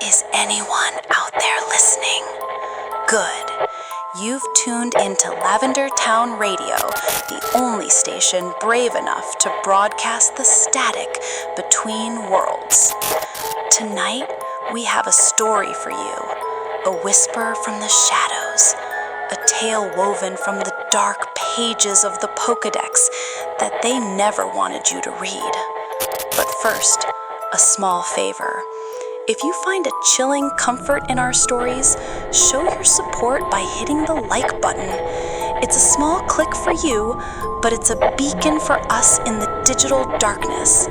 Is anyone out there listening? Good. You've tuned into Lavender Town Radio, the only station brave enough to broadcast the static between worlds. Tonight, we have a story for you, a whisper from the shadows, a tale woven from the dark pages of the Pokédex that they never wanted you to read. But first, a small favor. If you find a chilling comfort in our stories, show your support by hitting the like button. It's a small click for you, but it's a beacon for us in the digital darkness.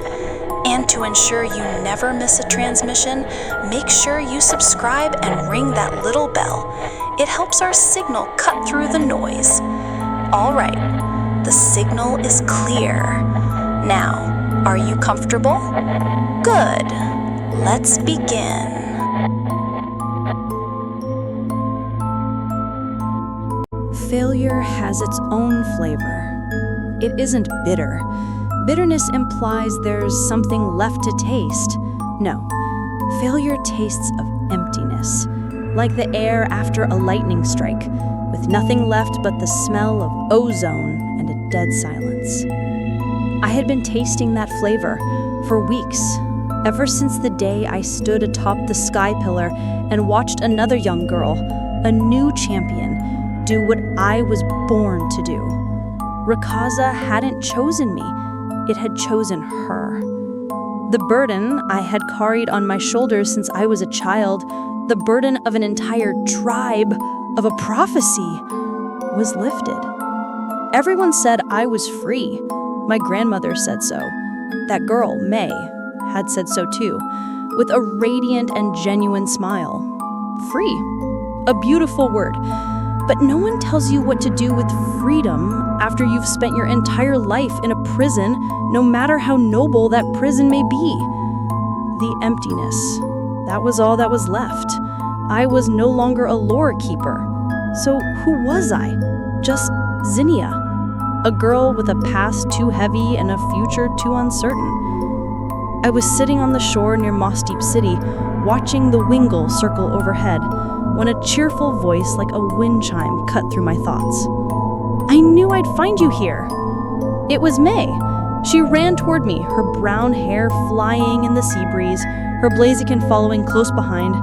And to ensure you never miss a transmission, make sure you subscribe and ring that little bell. It helps our signal cut through the noise. All right, the signal is clear. Now, are you comfortable? Good. Let's begin. Failure has its own flavor. It isn't bitter. Bitterness implies there's something left to taste. No, failure tastes of emptiness, like the air after a lightning strike, with nothing left but the smell of ozone and a dead silence. I had been tasting that flavor for weeks, ever since the day I stood atop the sky pillar and watched another young girl, a new champion, do what I was born to do. Rakaza hadn't chosen me, it had chosen her. The burden I had carried on my shoulders since I was a child, the burden of an entire tribe, of a prophecy, was lifted. Everyone said I was free. My grandmother said so. That girl, May, had said so too, with a radiant and genuine smile. Free. A beautiful word. But no one tells you what to do with freedom after you've spent your entire life in a prison, no matter how noble that prison may be. The emptiness. That was all that was left. I was no longer a lore keeper. So who was I? Just Zinnia. A girl with a past too heavy and a future too uncertain. I was sitting on the shore near Moss Deep City, watching the Wingle circle overhead, when a cheerful voice like a wind chime cut through my thoughts. I knew I'd find you here. It was May. She ran toward me, her brown hair flying in the sea breeze, her Blaziken following close behind.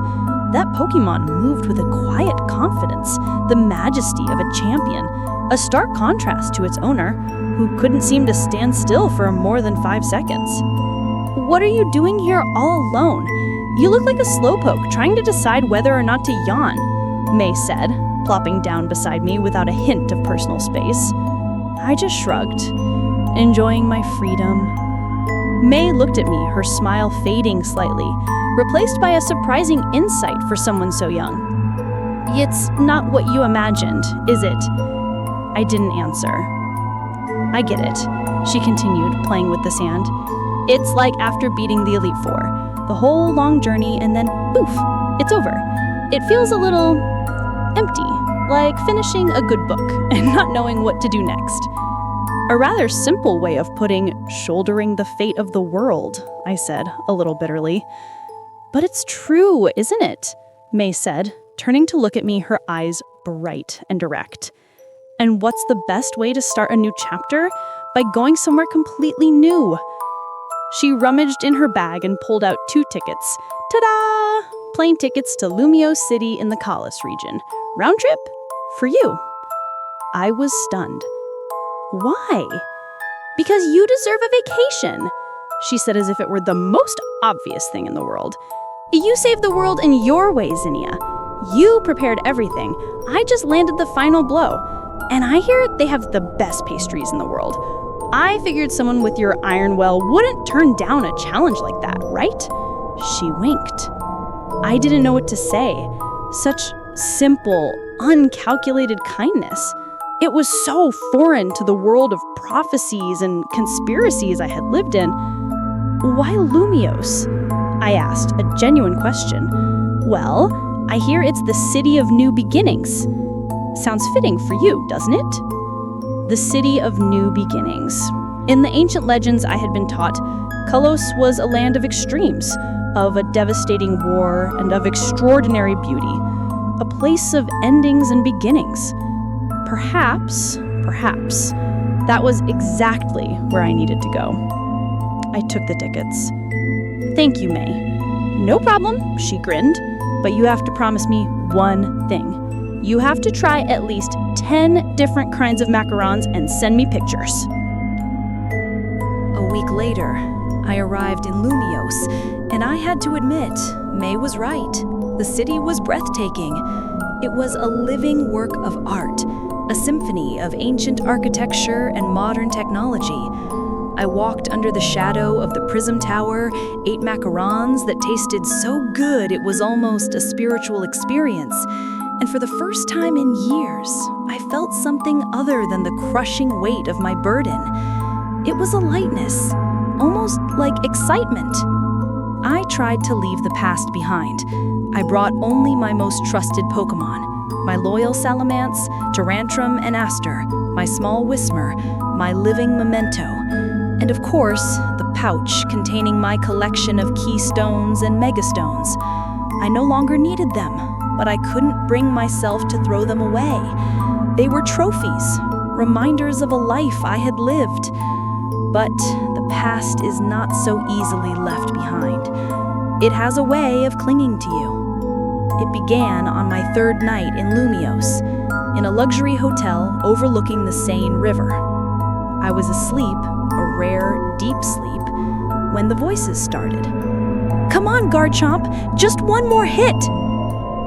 That Pokémon moved with a quiet confidence, the majesty of a champion, a stark contrast to its owner, who couldn't seem to stand still for more than 5 seconds. What are you doing here all alone? You look like a slowpoke trying to decide whether or not to yawn, May said, plopping down beside me without a hint of personal space. I just shrugged, enjoying my freedom. May looked at me, her smile fading slightly, replaced by a surprising insight for someone so young. It's not what you imagined, is it? I didn't answer. I get it, she continued, playing with the sand. It's like after beating the Elite Four. The whole long journey and then, poof, it's over. It feels a little empty, like finishing a good book and not knowing what to do next. A rather simple way of putting shouldering the fate of the world, I said, a little bitterly. But it's true, isn't it? May said, turning to look at me, her eyes bright and direct. And what's the best way to start a new chapter? By going somewhere completely new. She rummaged in her bag and pulled out 2 tickets. Ta-da! Plane tickets to Lumio City in the Kalas region. Round trip? For you. I was stunned. Why? Because you deserve a vacation, she said as if it were the most obvious thing in the world. You saved the world in your way, Zinnia. You prepared everything. I just landed the final blow. And I hear they have the best pastries in the world. I figured someone with your iron well wouldn't turn down a challenge like that, right? She winked. I didn't know what to say. Such simple, uncalculated kindness. It was so foreign to the world of prophecies and conspiracies I had lived in. Why Lumios? I asked, a genuine question. Well, I hear it's the city of new beginnings. Sounds fitting for you, doesn't it? The city of new beginnings. In the ancient legends I had been taught, Kalos was a land of extremes, of a devastating war and of extraordinary beauty, a place of endings and beginnings. Perhaps, that was exactly where I needed to go. I took the tickets. "Thank you, May." "No problem," she grinned, "but you have to promise me one thing. You have to try at least 10 different kinds of macarons and send me pictures." A week later, I arrived in Lumios, and I had to admit, May was right. The city was breathtaking. It was a living work of art, a symphony of ancient architecture and modern technology. I walked under the shadow of the Prism Tower, ate macarons that tasted so good it was almost a spiritual experience. And for the first time in years, I felt something other than the crushing weight of my burden. It was a lightness, almost like excitement. I tried to leave the past behind. I brought only my most trusted Pokémon, my loyal Salamence, Tyrantrum, and Aster, my small Whismur, my living memento, and of course, the pouch containing my collection of keystones and megastones. I no longer needed them, but I couldn't bring myself to throw them away. They were trophies, reminders of a life I had lived. But the past is not so easily left behind. It has a way of clinging to you. It began on my third night in Lumios, in a luxury hotel overlooking the Seine River. I was asleep, a rare, deep sleep, when the voices started. "Come on, Garchomp, just one more hit!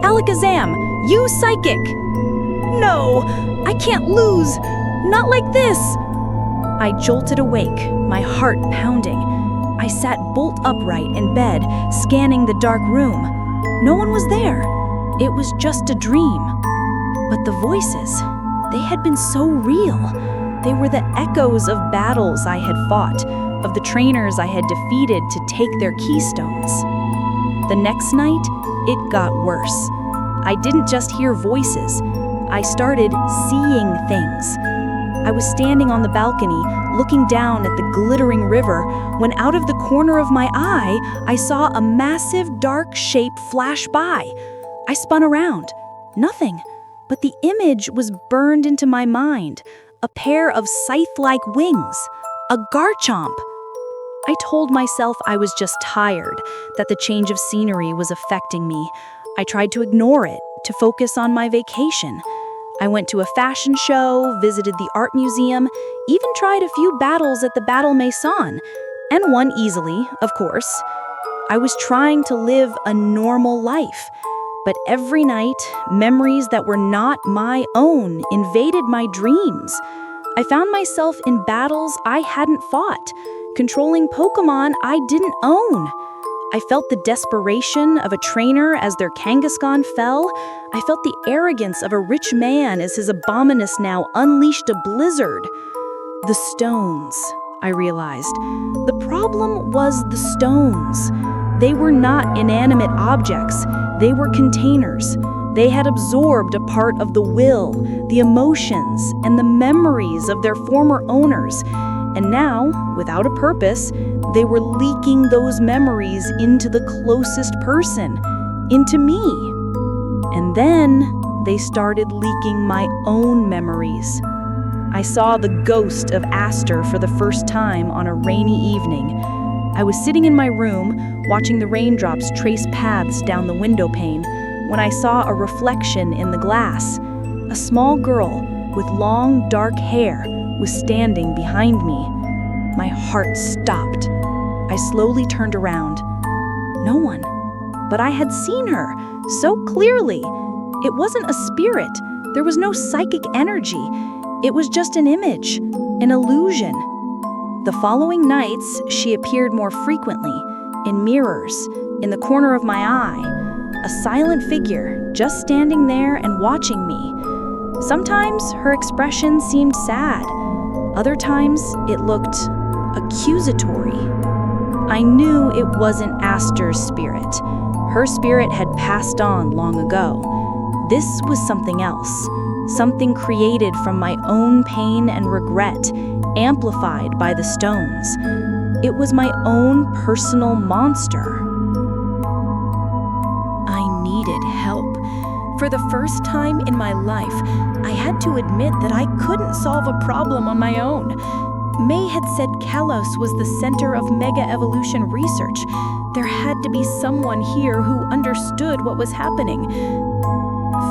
Alakazam, you psychic! No, I can't lose! Not like this!" I jolted awake, my heart pounding. I sat bolt upright in bed, scanning the dark room. No one was there. It was just a dream. But the voices, they had been so real. They were the echoes of battles I had fought, of the trainers I had defeated to take their keystones. The next night, it got worse. I didn't just hear voices. I started seeing things. I was standing on the balcony, looking down at the glittering river, when out of the corner of my eye, I saw a massive dark shape flash by. I spun around. Nothing, but the image was burned into my mind. A pair of scythe-like wings. A Garchomp. I told myself I was just tired, that the change of scenery was affecting me. I tried to ignore it, to focus on my vacation. I went to a fashion show, visited the art museum, even tried a few battles at the Battle Maison, and won easily, of course. I was trying to live a normal life, but every night, memories that were not my own invaded my dreams. I found myself in battles I hadn't fought, controlling Pokémon I didn't own. I felt the desperation of a trainer as their Kangaskhan fell. I felt the arrogance of a rich man as his Abominus now unleashed a blizzard. The stones, I realized. The problem was the stones. They were not inanimate objects. They were containers. They had absorbed a part of the will, the emotions, and the memories of their former owners. And now, without a purpose, they were leaking those memories into the closest person, into me. And then they started leaking my own memories. I saw the ghost of Aster for the first time on a rainy evening. I was sitting in my room, watching the raindrops trace paths down the window pane, when I saw a reflection in the glass. A small girl with long, dark hair was standing behind me. My heart stopped. I slowly turned around. No one. But I had seen her, so clearly. It wasn't a spirit. There was no psychic energy. It was just an image, an illusion. The following nights, she appeared more frequently, in mirrors, in the corner of my eye, a silent figure just standing there and watching me. Sometimes her expression seemed sad. Other times it looked accusatory. I knew it wasn't Aster's spirit. Her spirit had passed on long ago. This was something else, something created from my own pain and regret, amplified by the stones. It was my own personal monster. For the first time in my life, I had to admit that I couldn't solve a problem on my own. May had said Kalos was the center of mega-evolution research. There had to be someone here who understood what was happening.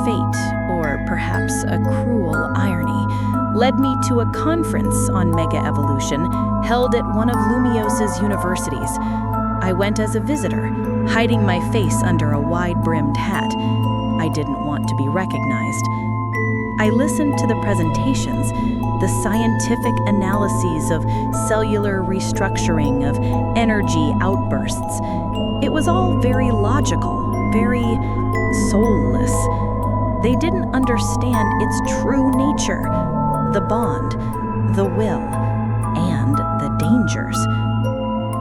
Fate, or perhaps a cruel irony, led me to a conference on mega-evolution held at one of Lumios's universities. I went as a visitor, hiding my face under a wide-brimmed hat. I didn't want to be recognized. I listened to the presentations, the scientific analyses of cellular restructuring, of energy outbursts. It was all very logical, very soulless. They didn't understand its true nature, the bond, the will, and the dangers.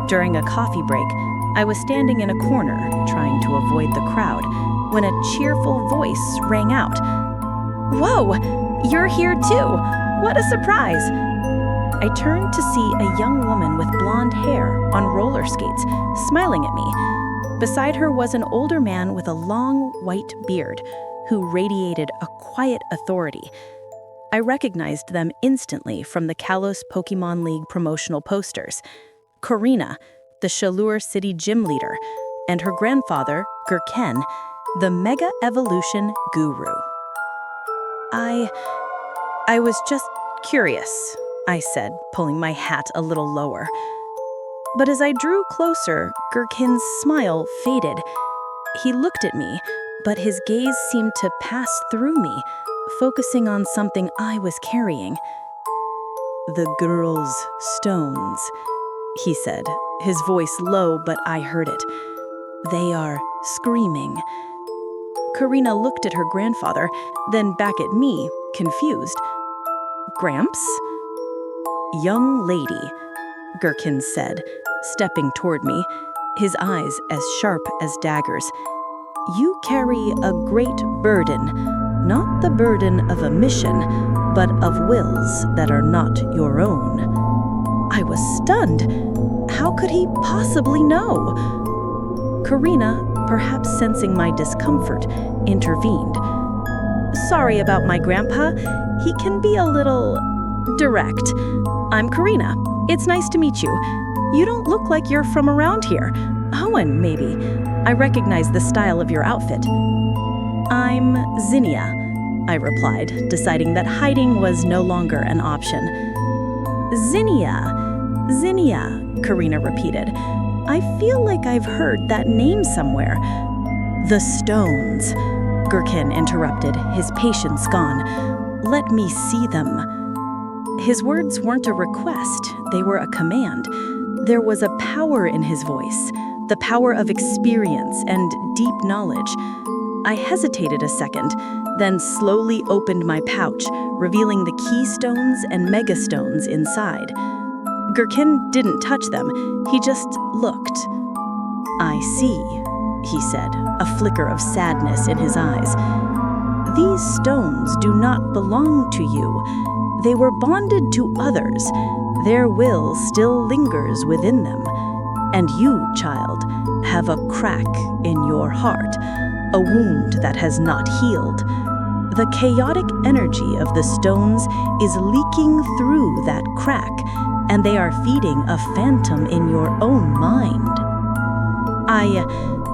During a coffee break, I was standing in a corner, trying to avoid the crowd, when a cheerful voice rang out. "Whoa, you're here too! What a surprise!" I turned to see a young woman with blonde hair on roller skates, smiling at me. Beside her was an older man with a long white beard, who radiated a quiet authority. I recognized them instantly from the Kalos Pokémon League promotional posters. Karina, the Shalur City gym leader, and her grandfather, Gurken, the Mega Evolution Guru. I was just curious, I said, pulling my hat a little lower. But as I drew closer, Gurken's smile faded. He looked at me, but his gaze seemed to pass through me, focusing on something I was carrying. "The girl's stones," he said, his voice low, but I heard it. "They are screaming." Karina looked at her grandfather, then back at me, confused. "Gramps?" "Young lady," Gurken said, stepping toward me, his eyes as sharp as daggers. "You carry a great burden, not the burden of a mission, but of wills that are not your own." I was stunned. How could he possibly know? Karina, perhaps sensing my discomfort, intervened. "Sorry about my grandpa. He can be a little direct. I'm Karina. It's nice to meet you. You don't look like you're from around here. Owen, maybe. I recognize the style of your outfit." "I'm Zinnia," I replied, deciding that hiding was no longer an option. "Zinnia, Zinnia," Karina repeated. "I feel like I've heard that name somewhere." "The stones," Gurken interrupted, his patience gone. "Let me see them." His words weren't a request, they were a command. There was a power in his voice, the power of experience and deep knowledge. I hesitated a second, then slowly opened my pouch, revealing the keystones and megastones inside. Gurken didn't touch them, he just looked. "I see," he said, a flicker of sadness in his eyes. "These stones do not belong to you. They were bonded to others. Their will still lingers within them. And you, child, have a crack in your heart, a wound that has not healed. The chaotic energy of the stones is leaking through that crack, and they are feeding a phantom in your own mind." I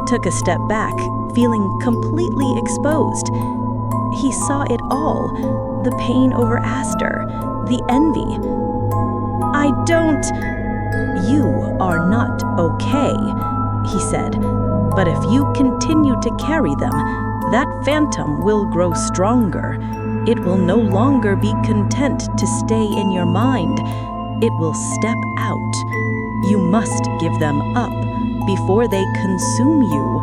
took a step back, feeling completely exposed. He saw it all, the pain over Aster, the envy. "I don't—" "You are not okay," he said. "But if you continue to carry them, that phantom will grow stronger. It will no longer be content to stay in your mind. It will step out. You must give them up before they consume you."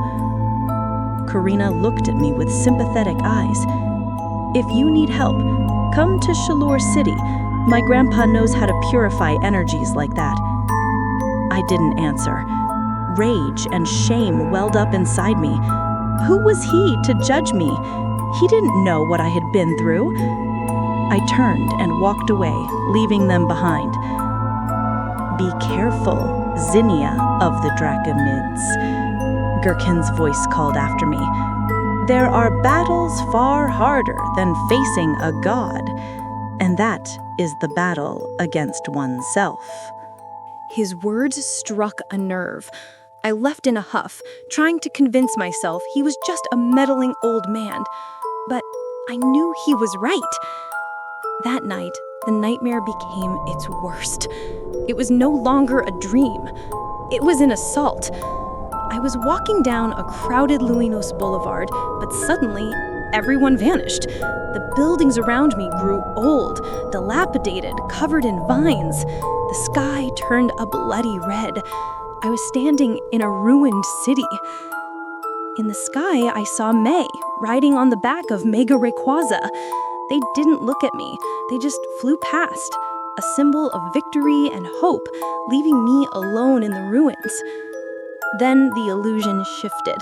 Karina looked at me with sympathetic eyes. "If you need help, come to Shalur City. My grandpa knows how to purify energies like that." I didn't answer. Rage and shame welled up inside me. Who was he to judge me? He didn't know what I had been through. I turned and walked away, leaving them behind. "Be careful, Zinnia of the Draconids," Gurken's voice called after me. There are battles far harder than facing a god, and that is the battle against oneself. His words struck a nerve. I left in a huff, trying to convince myself he was just a meddling old man. But I knew he was right. That night, the nightmare became its worst. It was no longer a dream. It was an assault. I was walking down a crowded Luinos Boulevard, but suddenly, everyone vanished. The buildings around me grew old, dilapidated, covered in vines. The sky turned a bloody red. I was standing in a ruined city. In the sky, I saw May, riding on the back of Mega Rayquaza. They didn't look at me. They just flew past, a symbol of victory and hope, leaving me alone in the ruins. Then the illusion shifted.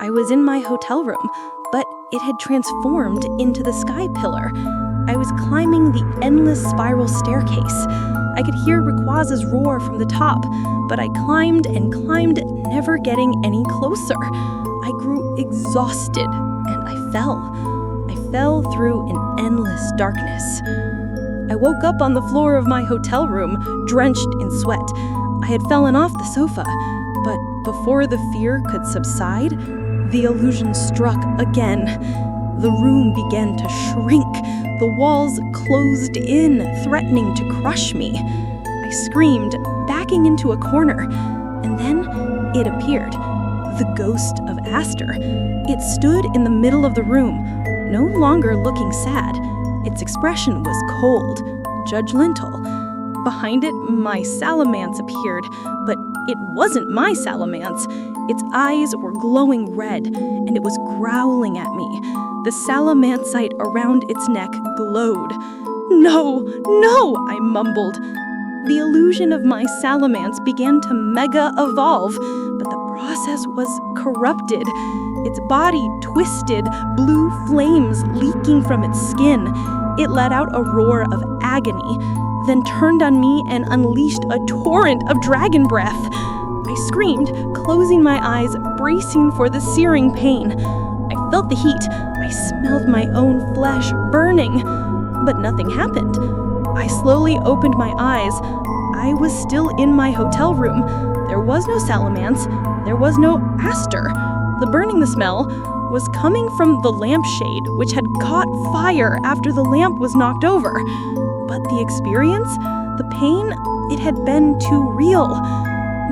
I was in my hotel room, but it had transformed into the sky pillar. I was climbing the endless spiral staircase. I could hear Rayquaza's roar from the top, but I climbed and climbed, never getting any closer. I grew exhausted, and I fell. I fell through an endless darkness. I woke up on the floor of my hotel room, drenched in sweat. I had fallen off the sofa, but before the fear could subside, the illusion struck again. The room began to shrink. The walls closed in, threatening to crush me. I screamed, backing into a corner, and then it appeared. The ghost of Aster. It stood in the middle of the room, no longer looking sad. Its expression was cold, judgmental. Behind it, my Salamence appeared, but it wasn't my Salamence. Its eyes were glowing red, and it was growling at me. The Salamancite around its neck glowed. No, no, I mumbled. The illusion of my Salamence began to mega-evolve, but the process was corrupted. Its body twisted, blue flames leaking from its skin. It let out a roar of agony, then turned on me and unleashed a torrent of dragon breath. I screamed, closing my eyes, bracing for the searing pain. I felt the heat. I smelled my own flesh burning, but nothing happened. I slowly opened my eyes. I was still in my hotel room. There was no Salamence. There was no Aster. The burning the smell was coming from the lampshade, which had caught fire after the lamp was knocked over. But the experience, the pain, it had been too real.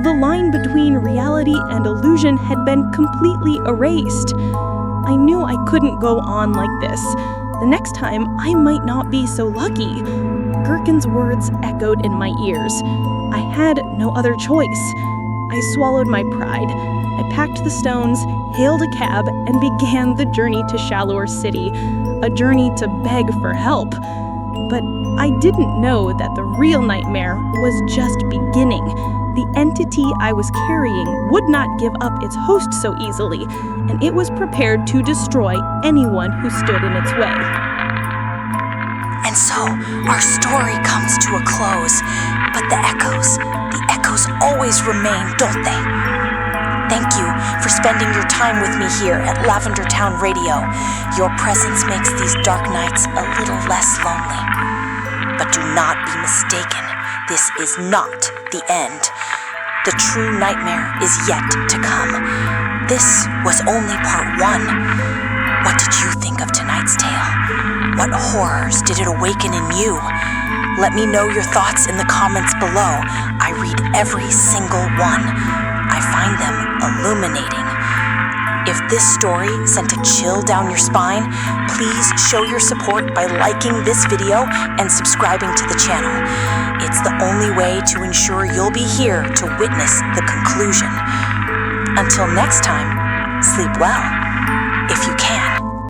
The line between reality and illusion had been completely erased. I knew I couldn't go on like this. The next time, I might not be so lucky. Gherkin's words echoed in my ears. I had no other choice. I swallowed my pride. I packed the stones, hailed a cab, and began the journey to Shallower City, a journey to beg for help. But I didn't know that the real nightmare was just beginning. The entity I was carrying would not give up its host so easily, and it was prepared to destroy anyone who stood in its way. And so, our story comes to a close, but the echoes always remain, don't they? Thank you for spending your time with me here at Lavender Town Radio. Your presence makes these dark nights a little less lonely. But do not be mistaken, this is not the end. The true nightmare is yet to come. This was only part 1. What did you think of tonight's tale? What horrors did it awaken in you? Let me know your thoughts in the comments below. I read every single one. I find them illuminating. If this story sent a chill down your spine, please show your support by liking this video and subscribing to the channel. It's the only way to ensure you'll be here to witness the conclusion. Until next time, sleep well, if you can.